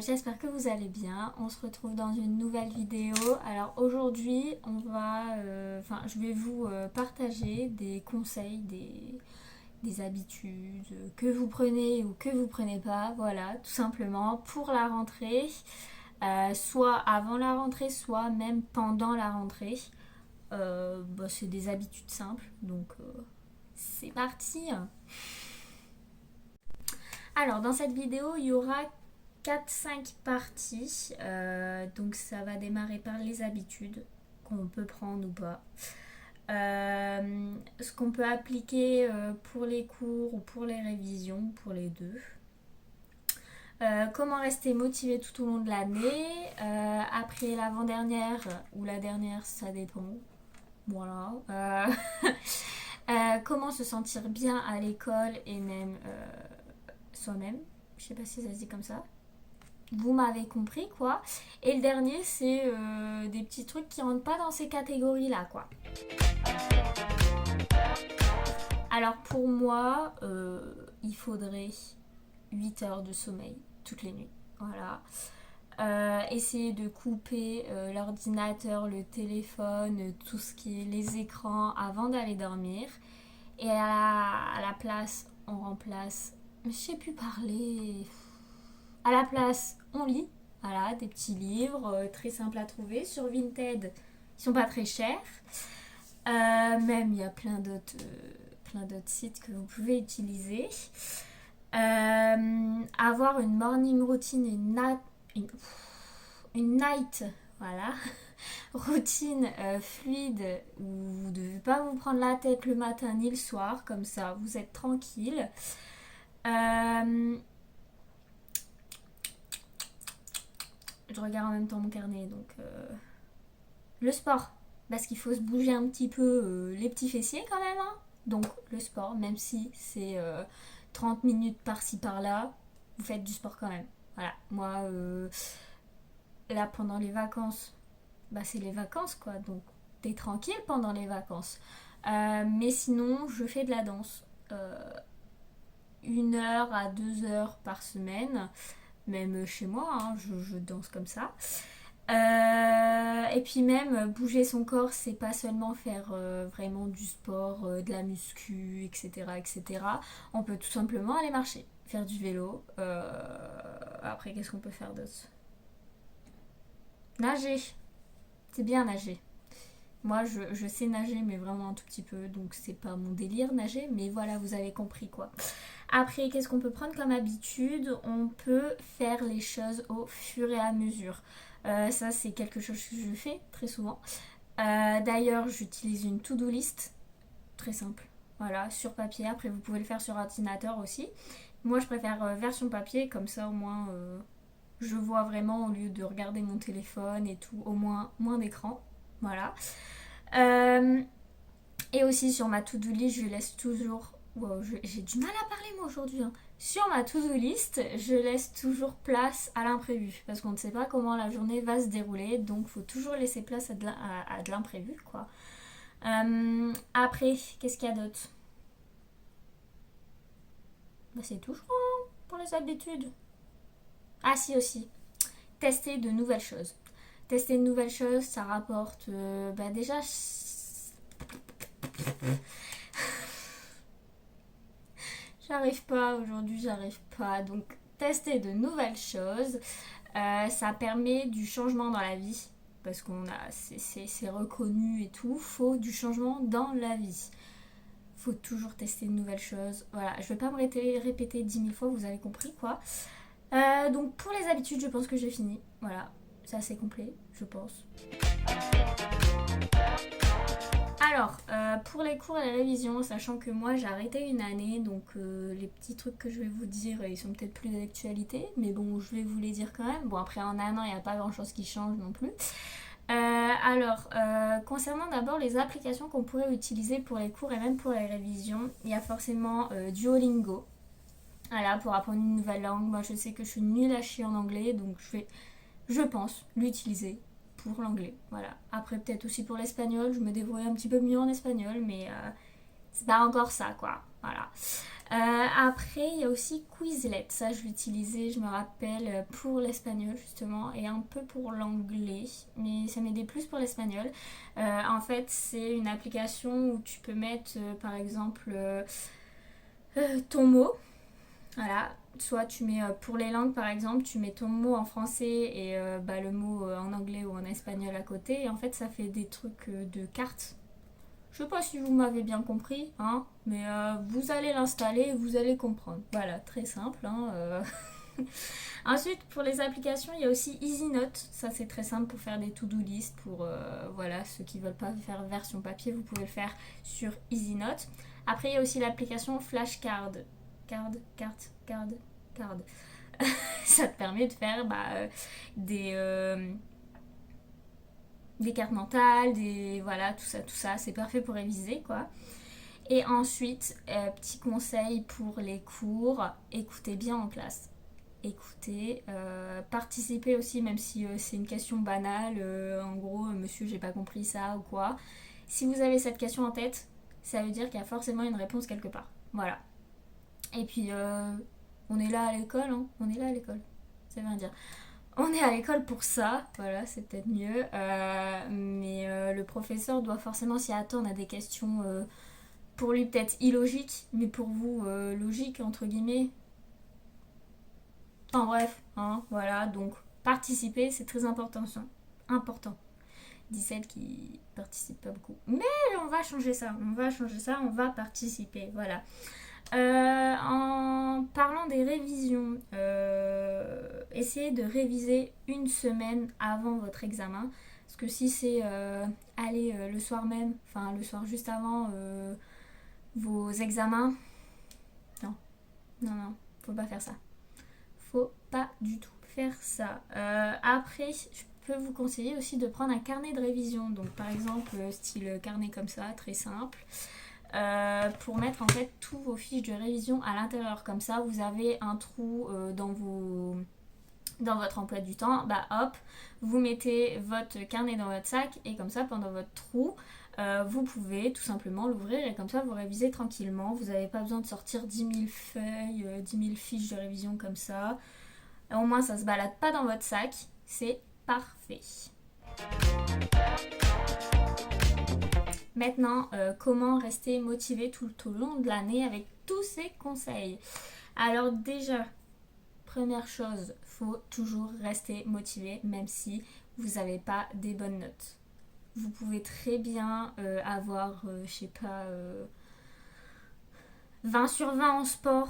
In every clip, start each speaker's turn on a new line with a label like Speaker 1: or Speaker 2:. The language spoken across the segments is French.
Speaker 1: J'espère que vous allez bien. On se retrouve dans une nouvelle vidéo. Alors aujourd'hui, je vais vous partager des conseils, des habitudes que vous prenez ou que vous prenez pas. Voilà, tout simplement pour la rentrée, soit avant la rentrée, soit même pendant la rentrée. C'est des habitudes simples, donc c'est parti. Alors dans cette vidéo, il y aura 4-5 parties. Donc ça va démarrer par les habitudes qu'on peut prendre ou pas. Ce qu'on peut appliquer pour les cours ou pour les révisions, pour les deux. Comment rester motivé tout au long de l'année. Après l'avant-dernière ou la dernière, ça dépend. Voilà. Comment se sentir bien à l'école et même soi-même. Je sais pas si ça se dit comme ça. Vous m'avez compris quoi. Et le dernier c'est des petits trucs qui rentrent pas dans ces catégories là quoi. Alors pour moi il faudrait 8 heures de sommeil toutes les nuits. Voilà. Essayer de couper l'ordinateur, le téléphone, tout ce qui est les écrans avant d'aller dormir. Et à la place, on remplace. Je sais plus parler. À la place, on lit. Voilà, des petits livres très simples à trouver. Sur Vinted, ils sont pas très chers. Même il y a plein d'autres sites que vous pouvez utiliser. Avoir une morning routine, une night, voilà, routine fluide où vous ne devez pas vous prendre la tête le matin ni le soir, comme ça vous êtes tranquille. Je regarde en même temps mon carnet, donc le sport, parce qu'il faut se bouger un petit peu les petits fessiers quand même, hein. Donc le sport, même si c'est 30 minutes par-ci par-là, vous faites du sport quand même. Voilà, moi là pendant les vacances, c'est les vacances quoi, donc t'es tranquille pendant les vacances. Mais sinon, je fais de la danse. 1 heure à 2 heures par semaine, même chez moi, hein, je danse comme ça. Et puis même bouger son corps, c'est pas seulement faire vraiment du sport, de la muscu, etc., etc. On peut tout simplement aller marcher, faire du vélo. Après, qu'est-ce qu'on peut faire d'autre? Nager, c'est bien nager. Moi, je sais nager, mais vraiment un tout petit peu, donc c'est pas mon délire nager, mais voilà, vous avez compris quoi. Après, qu'est-ce qu'on peut prendre comme habitude? On peut faire les choses au fur et à mesure. Ça, c'est quelque chose que je fais très souvent. D'ailleurs, j'utilise une to-do list, très simple. Voilà, sur papier. Après, vous pouvez le faire sur ordinateur aussi. Moi, je préfère version papier, comme ça au moins je vois vraiment au lieu de regarder mon téléphone et tout, au moins d'écran. Voilà. Euh, et aussi sur ma to-do list, je laisse toujours. Wow, j'ai du mal à parler moi aujourd'hui, hein. Sur ma to-do list, je laisse toujours place à l'imprévu. Parce qu'on ne sait pas comment la journée va se dérouler. Donc il faut toujours laisser place à de l'imprévu, quoi. Après, qu'est-ce qu'il y a d'autre? C'est tout, je crois, hein, pour les habitudes. Ah si aussi, tester de nouvelles choses. Tester de nouvelles choses, ça rapporte déjà. J'arrive pas aujourd'hui, j'arrive pas. Donc tester de nouvelles choses, ça permet du changement dans la vie. Parce qu'on a, c'est reconnu et tout. Faut du changement dans la vie. Faut toujours tester de nouvelles choses. Voilà, je vais pas me répéter 10 000 fois, vous avez compris quoi. Donc pour les habitudes, je pense que j'ai fini. Voilà, c'est assez complet, je pense. Alors, pour les cours et les révisions, sachant que moi j'ai arrêté une année, donc les petits trucs que je vais vous dire, ils sont peut-être plus d'actualité, mais bon, je vais vous les dire quand même. Bon, après en un an, il n'y a pas grand-chose qui change non plus. Concernant d'abord les applications qu'on pourrait utiliser pour les cours et même pour les révisions, il y a forcément Duolingo. Voilà, pour apprendre une nouvelle langue. Moi, je sais que je suis nulle à chier en anglais, donc je pense, l'utiliser pour l'anglais. Voilà. Après, peut-être aussi pour l'espagnol, je me débrouille un petit peu mieux en espagnol, mais c'est pas encore ça, quoi. Voilà. Après, il y a aussi Quizlet. Ça, je l'utilisais, je me rappelle, pour l'espagnol justement et un peu pour l'anglais. Mais ça m'aidait plus pour l'espagnol. En fait, c'est une application où tu peux mettre, par exemple, ton mot. Voilà. Soit tu mets pour les langues par exemple, tu mets ton mot en français et le mot en anglais ou en espagnol à côté. Et en fait, ça fait des trucs de cartes. Je sais pas si vous m'avez bien compris, hein, mais vous allez l'installer et vous allez comprendre. Voilà, très simple. Hein. Ensuite, pour les applications, il y a aussi EasyNote. Ça, c'est très simple pour faire des to-do list. Pour voilà, ceux qui ne veulent pas faire version papier, vous pouvez le faire sur EasyNote. Après, il y a aussi l'application Flashcard. Card. Ça te permet de faire des, euh, des cartes mentales, voilà, tout ça, c'est parfait pour réviser, quoi. Et ensuite, petit conseil pour les cours, écoutez bien en classe. Écoutez, participez aussi, même si c'est une question banale, en gros, monsieur, j'ai pas compris ça ou quoi. Si vous avez cette question en tête, ça veut dire qu'il y a forcément une réponse quelque part. Voilà. Et puis, on est là à l'école, hein. On est là à l'école. Ça veut dire. On est à l'école pour ça, voilà, c'est peut-être mieux. Mais le professeur doit forcément s'y attendre à des questions pour lui peut-être illogiques, mais pour vous logiques, entre guillemets. Enfin bref, hein, voilà, donc participer, c'est très important. Important. Dit celle qui participe pas beaucoup. Mais on va changer ça, on va participer, voilà. En parlant des révisions, essayez de réviser une semaine avant votre examen. Parce que si c'est aller le soir même, enfin le soir juste avant vos examens, non, non, faut pas faire ça. Faut pas du tout faire ça. Après, je peux vous conseiller aussi de prendre un carnet de révision. Donc par exemple, style carnet comme ça, très simple. Pour mettre en fait tous vos fiches de révision à l'intérieur. Comme ça, vous avez un trou dans votre emploi du temps. Bah hop, vous mettez votre carnet dans votre sac et comme ça, pendant votre trou, vous pouvez tout simplement l'ouvrir et comme ça, vous révisez tranquillement. Vous n'avez pas besoin de sortir 10 000 feuilles, 10 000 fiches de révision comme ça. Et au moins, ça se balade pas dans votre sac. C'est parfait. Maintenant, comment rester motivé tout au long de l'année avec tous ces conseils. Alors déjà, première chose, faut toujours rester motivé même si vous n'avez pas des bonnes notes. Vous pouvez très bien avoir, je sais pas, 20 sur 20 en sport.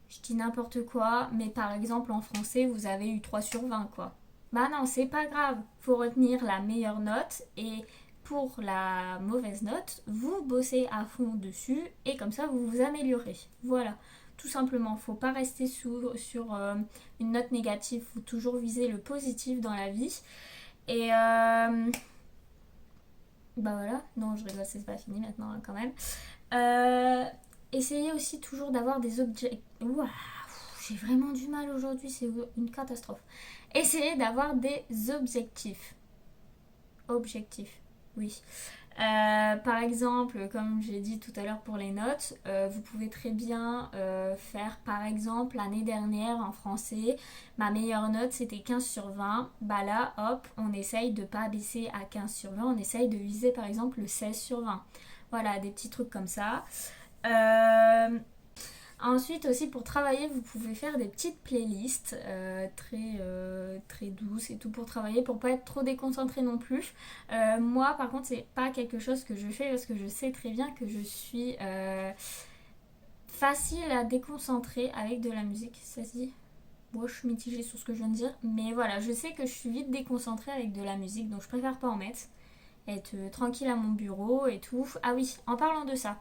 Speaker 1: Je dis n'importe quoi, mais par exemple en français, vous avez eu 3 sur 20, quoi. Bah non, c'est pas grave. Faut retenir la meilleure note et pour la mauvaise note, vous bossez à fond dessus et comme ça vous vous améliorez. Voilà, tout simplement. Faut pas rester sur une note négative. Faut toujours viser le positif dans la vie. Et bah voilà, non, je rigole, c'est pas fini maintenant hein, quand même. Essayez aussi toujours d'avoir des objets. Ouah, j'ai vraiment du mal aujourd'hui, c'est une catastrophe. Essayez d'avoir des objectifs. Objectifs, oui. Par exemple, comme j'ai dit tout à l'heure pour les notes, vous pouvez très bien faire par exemple l'année dernière en français, ma meilleure note c'était 15 sur 20. Bah là, hop, on essaye de pas baisser à 15 sur 20, on essaye de viser par exemple le 16 sur 20. Voilà, des petits trucs comme ça. Euh, Ensuite aussi pour travailler vous pouvez faire des petites playlists très douces et tout pour travailler pour pas être trop déconcentré non plus. Moi par contre c'est pas quelque chose que je fais parce que je sais très bien que je suis facile à déconcentrer avec de la musique. Ça se dit? Moi je suis mitigée sur ce que je viens de dire mais voilà je sais que je suis vite déconcentrée avec de la musique donc je préfère pas en mettre. Être tranquille à mon bureau et tout. Ah oui en parlant de ça.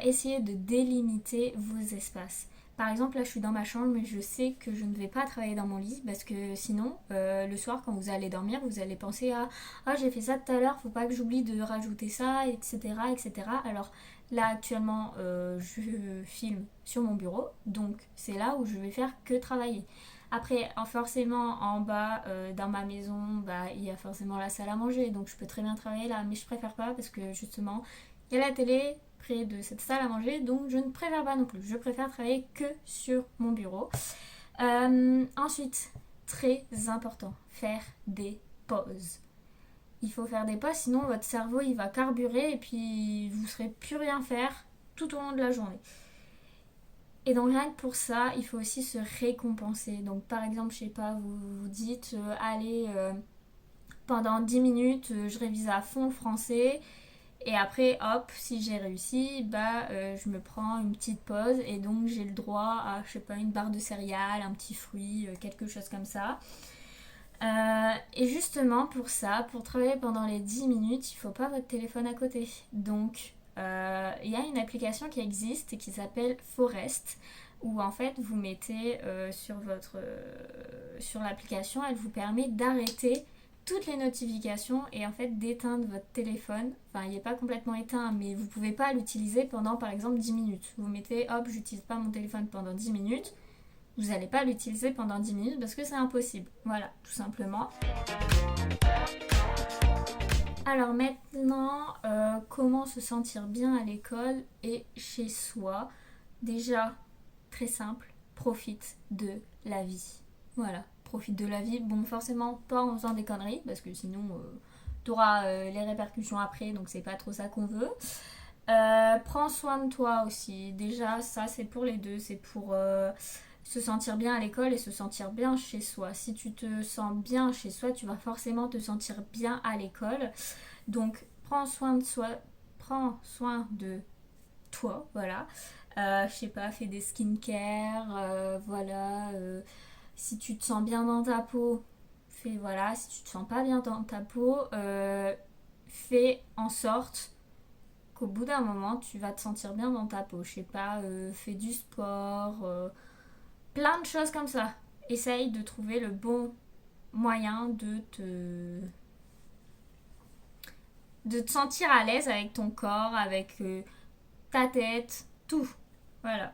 Speaker 1: Essayez de délimiter vos espaces. Par exemple, là je suis dans ma chambre, mais je sais que je ne vais pas travailler dans mon lit parce que sinon, le soir, quand vous allez dormir, vous allez penser à ah, j'ai fait ça tout à l'heure, faut pas que j'oublie de rajouter ça, etc. etc. Alors là, actuellement, je filme sur mon bureau, donc c'est là où je vais faire que travailler. Après, forcément, en bas dans ma maison, bah, il y a forcément la salle à manger, donc je peux très bien travailler là, mais je préfère pas parce que justement, il y a la télé, près de cette salle à manger, donc je ne préfère pas non plus. Je préfère travailler que sur mon bureau. Ensuite, très important, faire des pauses. Il faut faire des pauses, sinon votre cerveau il va carburer et puis vous ne saurez plus rien faire tout au long de la journée. Et donc rien que pour ça, il faut aussi se récompenser. Donc par exemple, je sais pas, vous vous dites, allez, pendant 10 minutes, je révise à fond le français. Et après, hop, si j'ai réussi, je me prends une petite pause et donc j'ai le droit à, je sais pas, une barre de céréales, un petit fruit, quelque chose comme ça. Et justement pour ça, pour travailler pendant les 10 minutes, il ne faut pas votre téléphone à côté. Donc il y a une application qui existe qui s'appelle Forest, où en fait vous mettez sur l'application, elle vous permet d'arrêter toutes les notifications et en fait d'éteindre votre téléphone. Enfin, il n'est pas complètement éteint, mais vous ne pouvez pas l'utiliser pendant par exemple 10 minutes. Vous mettez, hop, j'utilise pas mon téléphone pendant 10 minutes. Vous n'allez pas l'utiliser pendant 10 minutes parce que c'est impossible. Voilà, tout simplement. Alors maintenant, comment se sentir bien à l'école et chez soi? Déjà, très simple, profite de la vie. Voilà, profite de la vie. Bon, forcément pas en faisant des conneries, parce que sinon t'auras les répercussions après, donc c'est pas trop ça qu'on veut. Prends soin de toi aussi. Déjà, ça c'est pour les deux. C'est pour se sentir bien à l'école et se sentir bien chez soi. Si tu te sens bien chez soi, tu vas forcément te sentir bien à l'école. Donc, prends soin de soi. Prends soin de toi, voilà. Je sais pas, fais des skincare, voilà. Si tu te sens bien dans ta peau, fais voilà. Si tu te sens pas bien dans ta peau, fais en sorte qu'au bout d'un moment, tu vas te sentir bien dans ta peau. Je sais pas, fais du sport, plein de choses comme ça. Essaye de trouver le bon moyen de te sentir à l'aise avec ton corps, avec ta tête, tout. Voilà.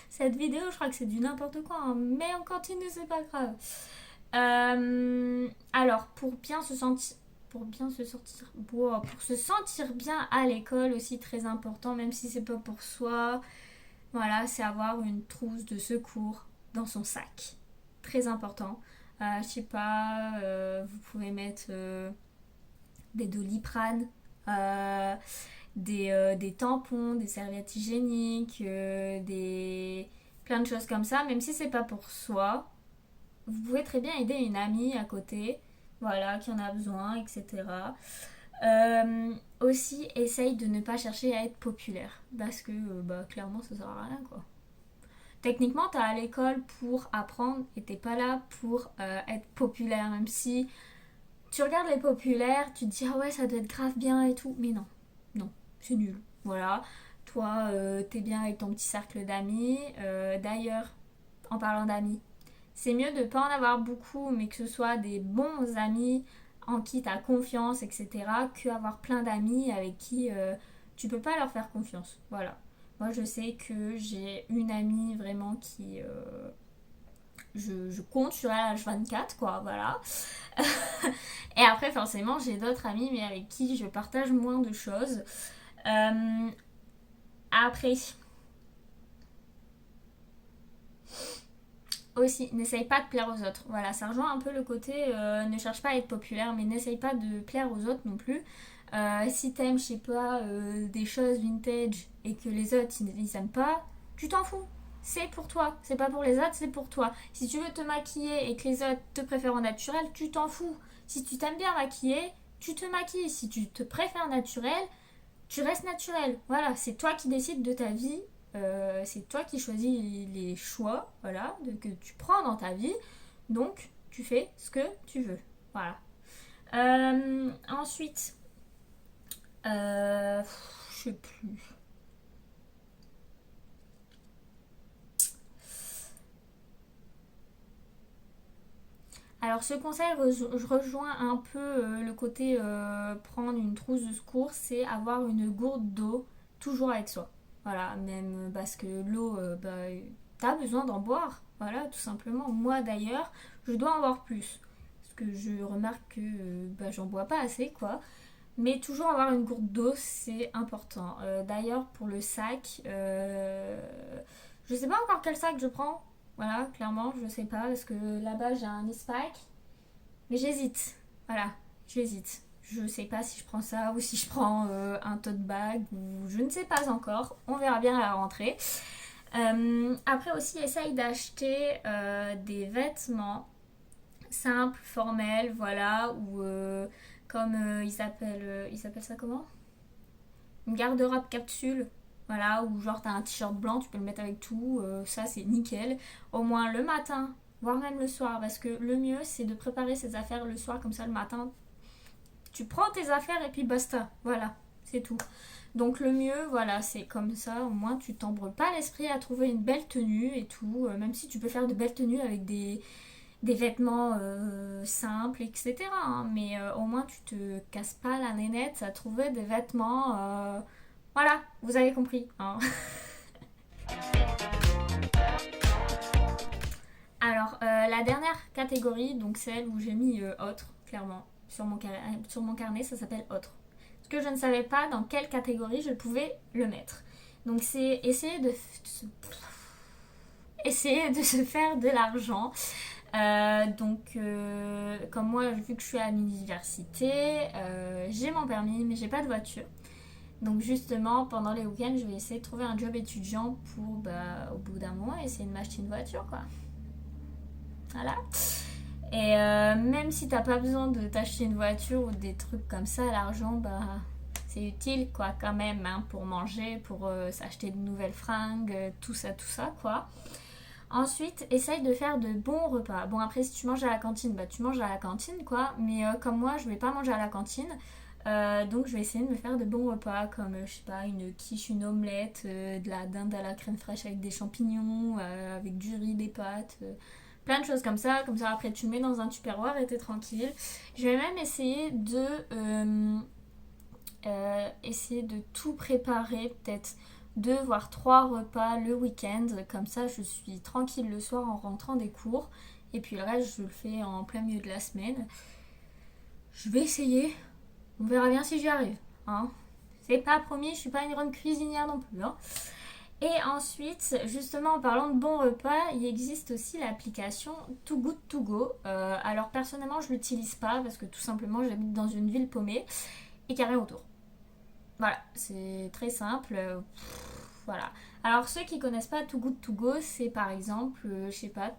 Speaker 1: Cette vidéo, je crois que c'est du n'importe quoi, hein, mais on continue, c'est pas grave. Alors, pour se sentir bien à l'école aussi très important, même si c'est pas pour soi, voilà, c'est avoir une trousse de secours dans son sac, très important. Je sais pas, vous pouvez mettre des Doliprane, des tampons, des serviettes hygiéniques, plein de choses comme ça, même si c'est pas pour soi. Vous pouvez très bien aider une amie à côté, voilà, qui en a besoin, etc. Aussi, essaye de ne pas chercher à être populaire, parce que clairement, ça sert à rien, quoi. Techniquement, t'es à l'école pour apprendre et t'es pas là pour être populaire, même si tu regardes les populaires, tu te dis ah ouais, ça doit être grave bien et tout, mais non, non, c'est nul. Voilà, toi, t'es bien avec ton petit cercle d'amis. D'ailleurs, en parlant d'amis, c'est mieux de ne pas en avoir beaucoup, mais que ce soit des bons amis en qui tu as confiance, etc., qu'avoir plein d'amis avec qui tu peux pas leur faire confiance. Voilà. Moi, je sais que j'ai une amie vraiment qui... je compte sur elle H24, quoi, voilà. Et après, forcément, j'ai d'autres amis, mais avec qui je partage moins de choses. Après... Aussi, n'essaye pas de plaire aux autres. Voilà, ça rejoint un peu le côté ne cherche pas à être populaire, mais n'essaye pas de plaire aux autres non plus. Si t'aimes, je sais pas, des choses vintage et que les autres ils aiment pas, tu t'en fous. C'est pour toi, c'est pas pour les autres, c'est pour toi. Si tu veux te maquiller et que les autres te préfèrent en naturel, tu t'en fous. Si tu t'aimes bien maquiller, tu te maquilles. Si tu te préfères naturel, tu restes naturel. Voilà, c'est toi qui décides de ta vie. C'est toi qui choisis les choix, voilà, que tu prends dans ta vie. Donc, tu fais ce que tu veux. Voilà. Ensuite, je sais plus. Alors ce conseil je rejoins un peu le côté prendre une trousse de secours, c'est avoir une gourde d'eau toujours avec soi. Voilà, même parce que l'eau, t'as besoin d'en boire. Voilà, tout simplement. Moi d'ailleurs, je dois en boire plus. Parce que je remarque que j'en bois pas assez, quoi. Mais toujours avoir une gourde d'eau, c'est important. D'ailleurs, pour le sac, je sais pas encore quel sac je prends. Voilà, clairement, je sais pas. Parce que là-bas, j'ai un Eastpak. Mais j'hésite. Voilà, j'hésite. Je sais pas si je prends ça ou si je prends un tote bag ou je ne sais pas encore. On verra bien à la rentrée. Après aussi, essaye d'acheter des vêtements simples, formels, voilà, ou comme ils appellent ça comment? Une garde-robe capsule. Voilà, ou genre t'as un t-shirt blanc, tu peux le mettre avec tout, ça c'est nickel. Au moins le matin, voire même le soir, parce que le mieux c'est de préparer ses affaires le soir, comme ça le matin, tu prends tes affaires et puis basta, voilà, c'est tout. Donc le mieux, voilà, c'est comme ça, au moins tu t'embrouilles pas l'esprit à trouver une belle tenue et tout, même si tu peux faire de belles tenues avec des vêtements simples, etc. hein, mais au moins tu te casses pas la nénette à trouver des vêtements. Voilà, vous avez compris. hein. Alors, la dernière catégorie, donc celle où j'ai mis autre, clairement, sur mon carnet, ça s'appelle autre. Parce que je ne savais pas dans quelle catégorie je pouvais le mettre. Donc, c'est essayer de se faire de l'argent. Comme moi, vu que je suis à l'université, j'ai mon permis, mais j'ai pas de voiture. Donc, justement, pendant les week-ends, je vais essayer de trouver un job étudiant pour, au bout d'un mois, essayer de m'acheter une voiture, quoi. Voilà. Et même si t'as pas besoin de t'acheter une voiture ou des trucs comme ça, l'argent, c'est utile, quoi, quand même, hein, pour manger, pour s'acheter de nouvelles fringues, tout ça, quoi. Ensuite, essaye de faire de bons repas. Bon, après, si tu manges à la cantine, tu manges à la cantine, quoi. Mais comme moi, je vais pas manger à la cantine. Donc, je vais essayer de me faire de bons repas, comme, je sais pas, une quiche, une omelette, de la dinde à la crème fraîche avec des champignons, avec du riz, des pâtes. Plein de choses comme ça. Comme ça, après, tu le mets dans un tupperware et t'es tranquille. Je vais même essayer de tout préparer, peut-être 2 voire 3 repas le week-end. Comme ça, je suis tranquille le soir en rentrant des cours. Et puis le reste, je le fais en plein milieu de la semaine. Je vais essayer. On verra bien si j'y arrive. Hein. C'est pas promis, je suis pas une grande cuisinière non plus. Hein. Et ensuite, justement en parlant de bons repas, il existe aussi l'application Too Good To Go. Alors personnellement, je l'utilise pas parce que tout simplement, j'habite dans une ville paumée et qu'il n'y a rien autour. Voilà, c'est très simple. Voilà. Alors ceux qui connaissent pas Too Good To Go, c'est par exemple, je sais pas,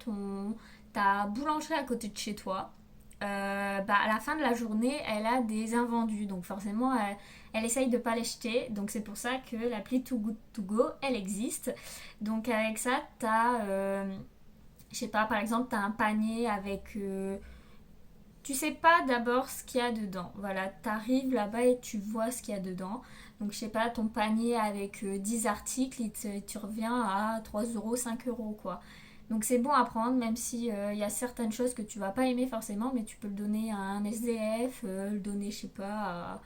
Speaker 1: ta boulangerie à côté de chez toi. À la fin de la journée, elle a des invendus. Donc forcément, elle essaye de pas les jeter. Donc c'est pour ça que l'appli Too Good To Go, elle existe. Donc avec ça, je sais pas, par exemple, t'as un panier avec tu sais pas d'abord ce qu'il y a dedans. Voilà, t'arrives là-bas et tu vois ce qu'il y a dedans. Donc, je sais pas, ton panier avec 10 articles, tu reviens à 3 euros, 5 euros, quoi. Donc, c'est bon à prendre, même si il y a certaines choses que tu vas pas aimer forcément, mais tu peux le donner à un SDF, le donner, je sais pas,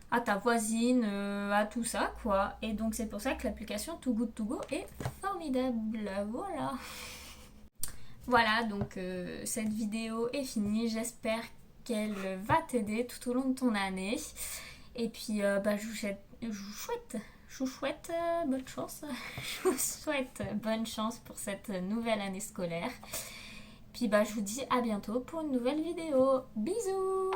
Speaker 1: à ta voisine, à tout ça, quoi. Et donc, c'est pour ça que l'application Too Good To Go est formidable. Voilà. Voilà, donc cette vidéo est finie. J'espère qu'elle va t'aider tout au long de ton année. Et puis, je vous souhaite bonne chance. Je vous souhaite bonne chance pour cette nouvelle année scolaire. Puis, je vous dis à bientôt pour une nouvelle vidéo. Bisous!